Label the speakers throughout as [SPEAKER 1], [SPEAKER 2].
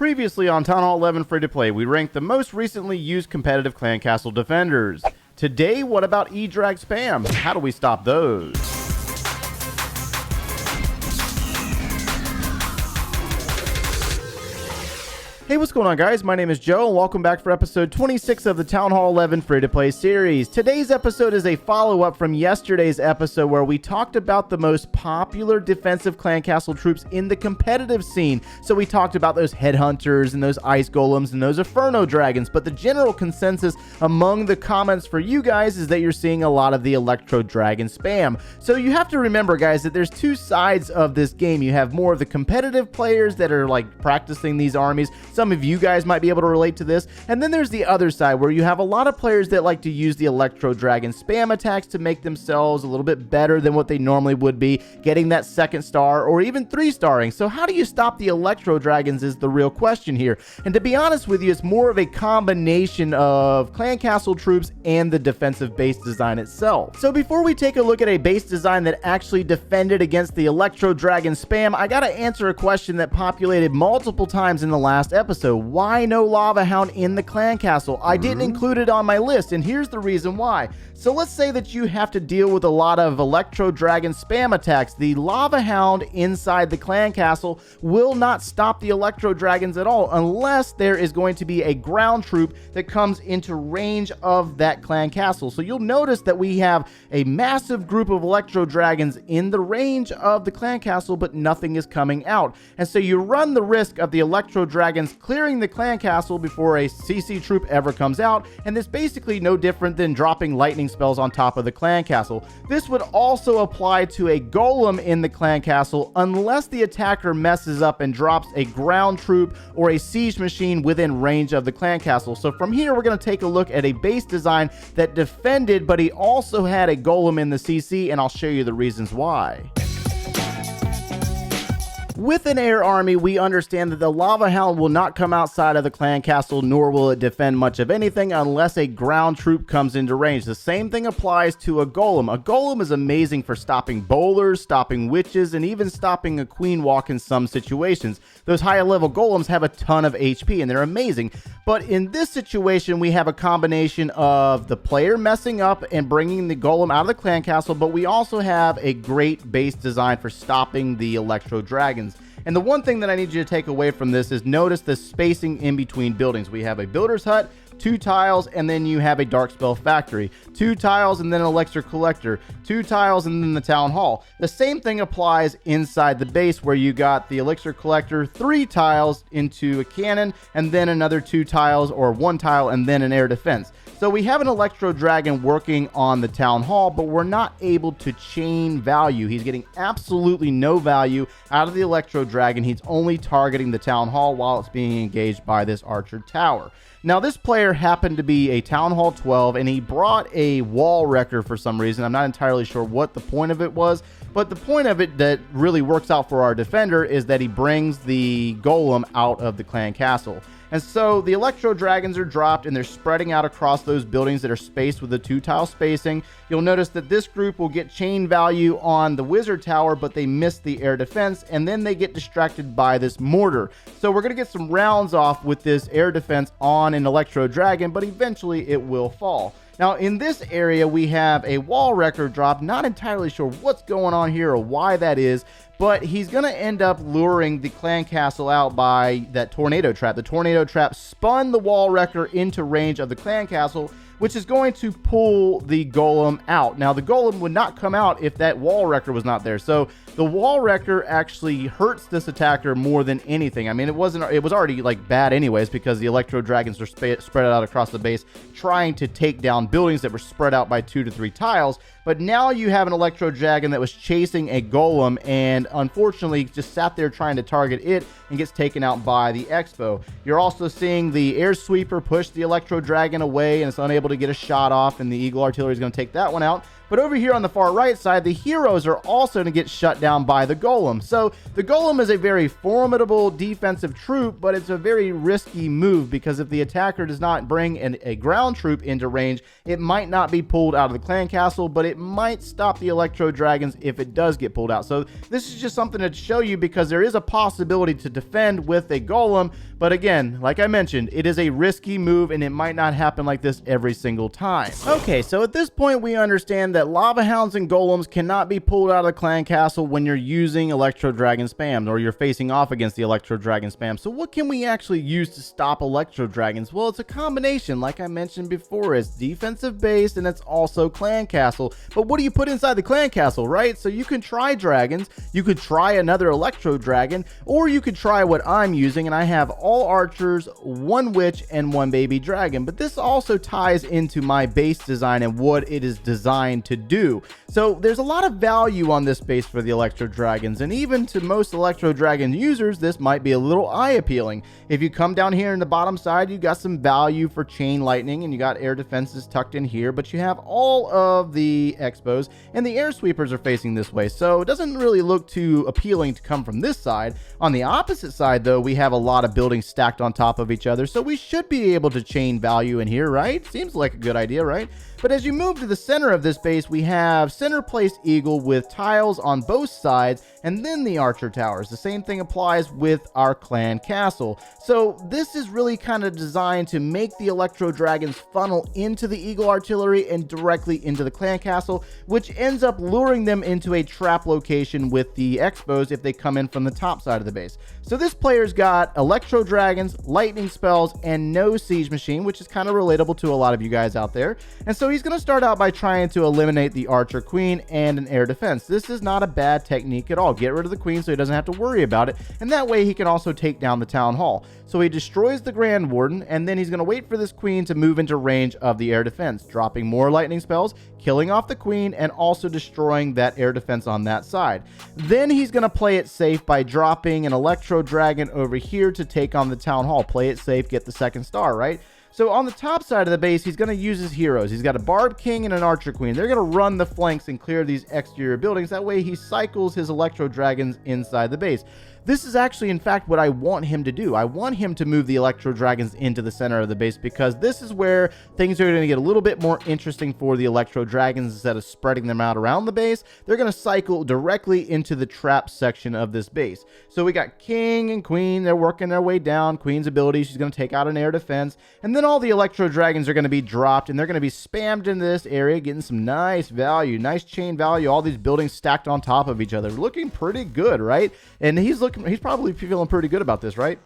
[SPEAKER 1] Previously on Town Hall 11 Free to Play, we ranked the most recently used competitive clan castle defenders. Today, what about E-Drag spam? How do we stop those? Hey, what's going on, guys? My name is Joe, and welcome back for episode 26 of the Town Hall 11 Free-to-Play series. Today's episode is a follow-up from yesterday's episode where we talked about the most popular defensive clan castle troops in the competitive scene. So we talked about those headhunters and those ice golems and those inferno dragons, but the general consensus among the comments for you guys is that you're seeing a lot of the electro dragon spam. So you have to remember, guys, that there's two sides of this game. You have more of the competitive players that are like practicing these armies. Some of you guys might be able to relate to this. And then there's the other side where you have a lot of players that like to use the Electro Dragon spam attacks to make themselves a little bit better than what they normally would be, getting that second star or even 3-starring. So how do you stop the Electro Dragons is the real question here. And to be honest with you, it's more of a combination of clan castle troops and the defensive base design itself. So before we take a look at a base design that actually defended against the Electro Dragon spam, I gotta answer a question that populated multiple times in the last episode. Why no Lava Hound in the clan castle? I didn't include it on my list, and here's the reason why. So let's say that you have to deal with a lot of Electro Dragon spam attacks. The Lava Hound inside the clan castle will not stop the Electro Dragons at all unless there is going to be a ground troop that comes into range of that clan castle. So you'll notice that we have a massive group of Electro Dragons in the range of the clan castle, but nothing is coming out. And so you run the risk of the Electro Dragons clearing the clan castle before a CC troop ever comes out, and it's basically no different than dropping lightning spells on top of the clan castle. This would also apply to a golem in the clan castle unless the attacker messes up and drops a ground troop or a siege machine within range of the clan castle. So from here, we're going to take a look at a base design that defended, but he also had a golem in the CC, and I'll show you the reasons why. With an air army, we understand that the Lava Hound will not come outside of the clan castle, nor will it defend much of anything unless a ground troop comes into range. The same thing applies to a golem. A golem is amazing for stopping bowlers, stopping witches, and even stopping a queen walk in some situations. Those higher level golems have a ton of HP and they're amazing. But in this situation, we have a combination of the player messing up and bringing the golem out of the clan castle, but we also have a great base design for stopping the Electro Dragons. And the one thing that I need you to take away from this is notice the spacing in between buildings. We have a builder's hut, 2 tiles, and then you have a dark spell factory, 2 tiles, and then an elixir collector, 2 tiles, and then the town hall. The same thing applies inside the base where you got the elixir collector, 3 tiles into a cannon, and then another 2 tiles or 1 tile, and then an air defense. So we have an Electro Dragon working on the town hall, but we're not able to chain value. He's getting absolutely no value out of the Electro Dragon. He's only targeting the town hall while it's being engaged by this archer tower. Now, this player happened to be a Town Hall 12, and he brought a wall wrecker for some reason. I'm not entirely sure what the point of it was, but the point of it that really works out for our defender is that he brings the golem out of the clan castle. And so the Electro Dragons are dropped and they're spreading out across those buildings that are spaced with the 2-tile spacing. You'll notice that this group will get chain value on the wizard tower, but they miss the air defense, and then they get distracted by this mortar. So we're going to get some rounds off with this air defense on an Electro Dragon, but eventually it will fall. Now, in this area, we have a wall wrecker drop. Not entirely sure what's going on here or why that is, but he's going to end up luring the clan castle out by that tornado trap. The tornado trap spun the wall wrecker into range of the clan castle, which is going to pull the golem out. Now, the golem would not come out if that wall wrecker was not there. So the wall wrecker actually hurts this attacker more than anything. I mean, it was already like bad anyways because the Electro Dragons are spread out across the base trying to take down buildings that were spread out by 2 to 3 tiles. But now you have an Electro Dragon that was chasing a golem and unfortunately just sat there trying to target it and gets taken out by the Expo. You're also seeing the air sweeper push the Electro Dragon away and it's unable to get a shot off, and the Eagle Artillery is going to take that one out. But over here on the far right side, the heroes are also going to get shut down by the Golem. So the Golem is a very formidable defensive troop, but it's a very risky move because if the attacker does not bring a ground troop into range, it might not be pulled out of the clan castle, but it might stop the Electro Dragons if it does get pulled out. So this is just something to show you because there is a possibility to defend with a Golem, but again, like I mentioned, it is a risky move and it might not happen like this every single time. Okay, so at this point we understand that Lava Hounds and Golems cannot be pulled out of the clan castle when you're using Electro Dragon spam or you're facing off against the Electro Dragon spam. So what can we actually use to stop Electro Dragons? Well, it's a combination, like I mentioned before. It's defensive based and it's also clan castle. But what do you put inside the clan castle, right? So you can try dragons, you could try another Electro Dragon, or you could try what I'm using, and I have all archers, one witch, and one baby dragon. But this also ties into my base design and what it is designed to do. So there's a lot of value on this base for the Electro Dragons, and even to most Electro Dragon users, this might be a little eye appealing. If you come down here in the bottom side, you got some value for chain lightning, and you got air defenses tucked in here, but you have all of the expos, and the air sweepers are facing this way, so it doesn't really look too appealing to come from this side. On the opposite side, though, we have a lot of buildings stacked on top of each other, so we should be able to chain value in here, right? Seems like a good idea, right? But as you move to the center of this base, we have center placed eagle with tiles on both sides, and then the archer towers. The same thing applies with our clan castle. So this is really kind of designed to make the Electro Dragons funnel into the eagle artillery and directly into the clan castle, which ends up luring them into a trap location with the expos if they come in from the top side of the base. So this player's got Electro Dragons, lightning spells, and no siege machine, which is kind of relatable to a lot of you guys out there. And so he's going to start out by trying to eliminate the archer queen and an air defense. This is not a bad technique at all. Get rid of the queen so he doesn't have to worry about it, and that way he can also take down the town hall. So he destroys the Grand Warden, and then he's going to wait for this queen to move into range of the air defense, dropping more lightning spells, killing off the queen, and also destroying that air defense on that side. Then he's going to play it safe by dropping an Electro Dragon over here to take on the town hall. Play it safe, get the second star, right? So on the top side of the base, he's going to use his heroes. He's got a Barb King and an Archer Queen. They're going to run the flanks and clear these exterior buildings. That way he cycles his Electro Dragons inside the base. This is actually, in fact, what I want him to do. I want him to move the Electro Dragons into the center of the base because this is where things are going to get a little bit more interesting for the Electro Dragons. Instead of spreading them out around the base, they're going to cycle directly into the trap section of this base. So we got King and Queen. They're working their way down. Queen's ability, she's going to take out an air defense. And then all the Electro Dragons are going to be dropped, and they're going to be spammed into this area, getting some nice value, nice chain value. All these buildings stacked on top of each other. Looking pretty good, right? And he's probably feeling pretty good about this, right?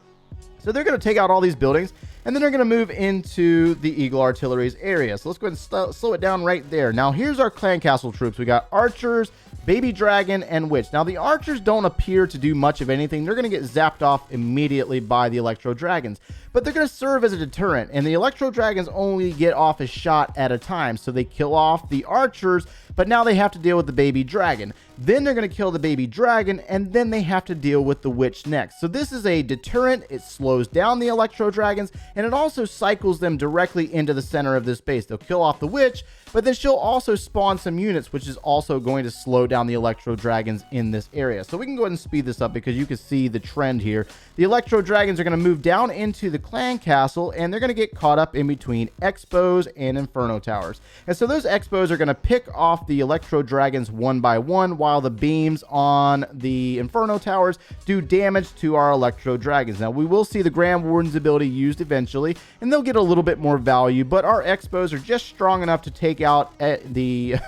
[SPEAKER 1] So they're going to take out all these buildings, and then they're going to move into the Eagle Artillery's area. So let's go ahead and slow it down right there. Now here's our clan castle troops. We got archers, baby dragon, and witch. Now the archers don't appear to do much of anything. They're going to get zapped off immediately by the Electro Dragons, but they're going to serve as a deterrent, and the Electro Dragons only get off a shot at a time. So they kill off the archers, but now they have to deal with the baby dragon. Then they're going to kill the baby dragon, and then they have to deal with the witch next. So this is a deterrent. It slows down the Electro Dragons, and it also cycles them directly into the center of this base. They'll kill off the witch, but then she'll also spawn some units, which is also going to slow down the Electro Dragons in this area. So we can go ahead and speed this up because you can see the trend here. The Electro Dragons are going to move down into the clan castle, and they're going to get caught up in between expos and inferno towers. And so those expos are going to pick off the Electro Dragons one by one, while the beams on the inferno towers do damage to our Electro Dragons. Now we will see the Grand Warden's ability used eventually, and they'll get a little bit more value, but our expos are just strong enough to take out the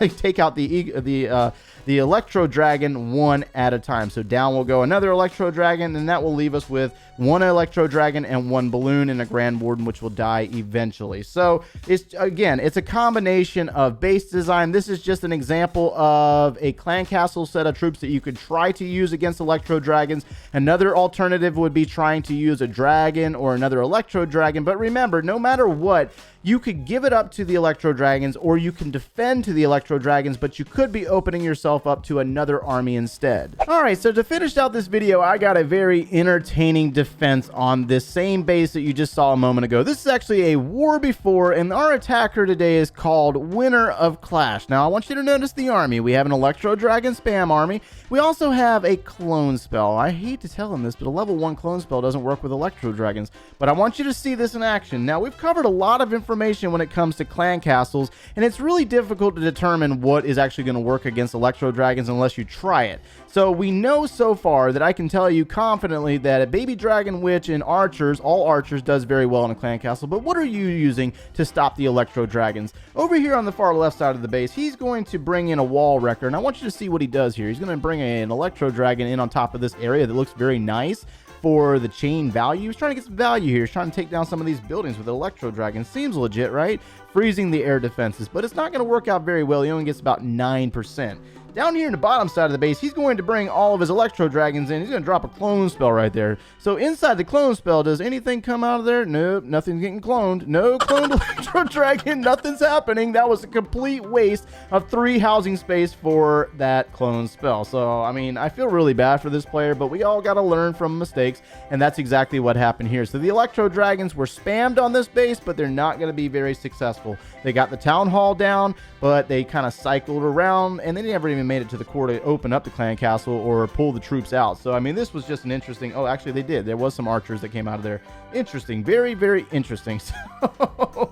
[SPEAKER 1] Electro Dragon one at a time. So down will go another Electro Dragon, and that will leave us with one Electro Dragon and one balloon and a Grand Warden, which will die eventually. So it's a combination of base design. This is just an example of a clan castle set of troops that you could try to use against Electro Dragons. Another alternative would be trying to use a dragon or another Electro Dragon. But remember, no matter what, you could give it up to the Electro Dragons, or you can defend to the Electro Dragons, but you could be opening yourself up to another army instead. All right, so to finish out this video, I got a very entertaining defense defense on this same base that you just saw a moment ago. This is actually a war before, and our attacker today is called Winner of Clash. Now, I want you to notice the army. We have an Electro Dragon spam army. We also have a clone spell. I hate to tell him this, but a level 1 clone spell doesn't work with Electro Dragons. But I want you to see this in action. Now, we've covered a lot of information when it comes to clan castles, and it's really difficult to determine what is actually going to work against Electro Dragons unless you try it. So we know so far that I can tell you confidently that a Baby Dragon Witch and Archers, all Archers, does very well in a clan castle. But what are you using to stop the Electro Dragons? Over here on the far left side of the base, he's going to bring in a Wall Wrecker, and I want you to see what he does here. He's going to bring an Electro Dragon in on top of this area that looks very nice for the chain value. He's trying to get some value here. He's trying to take down some of these buildings with Electro Dragon. Seems legit, right? Freezing the air defenses, but it's not going to work out very well. He only gets about 9%. Down here in the bottom side of the base, he's going to bring all of his Electro Dragons in. He's going to drop a clone spell right there. So inside the clone spell, does anything come out of there? Nope, nothing's getting cloned. No cloned Electro Dragon. Nothing's happening. That was a complete waste of 3 housing space for that clone spell. So, I mean, I feel really bad for this player, but we all got to learn from mistakes, and that's exactly what happened here. So the Electro Dragons were spammed on this base, but they're not going to be very successful. They got the Town Hall down, but they kind of cycled around, and they never even made it to the core to open up the clan castle or pull the troops out. So I mean, this was just an interesting, oh, actually they did, there was some archers that came out of there. Interesting, very, very interesting. So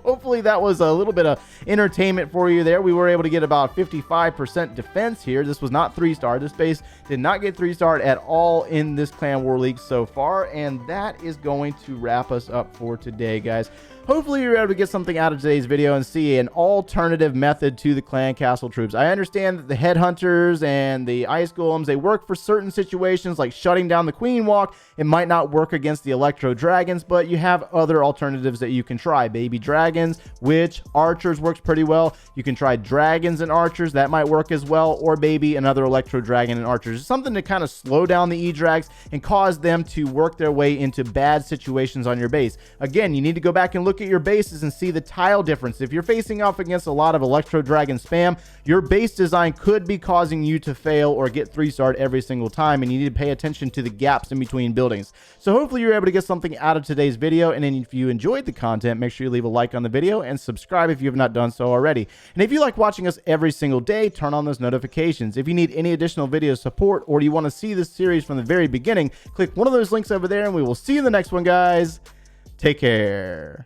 [SPEAKER 1] hopefully that was a little bit of entertainment for you there. We were able to get about 55% defense here. This was not 3-star. This base did not get 3-star at all in this Clan War League so far, and that is going to wrap us up for today, guys. Hopefully you're able to get something out of today's video and see an alternative method to the clan castle troops. I understand that the headhunters and the ice golems, they work for certain situations like shutting down the queen walk. It might not work against the Electro Dragons, but you have other alternatives that you can try. Baby Dragons, Witch, Archers works pretty well. You can try Dragons and Archers. That might work as well. Or maybe another Electro Dragon and Archers. Something to kind of slow down the E-Drags and cause them to work their way into bad situations on your base. Again, you need to go back and look at your bases and see the tile difference. If you're facing off against a lot of Electro Dragon spam, your base design could be causing you to fail or get 3-starred every single time, and you need to pay attention to the gaps in between buildings. So hopefully you're able to get something out of today's video, and then if you enjoyed the content, make sure you leave a like on the video and subscribe if you have not done so already. And if you like watching us every single day, turn on those notifications. If you need any additional video support, or you want to see this series from the very beginning, click one of those links over there, and we will see you in the next one, guys. Take care.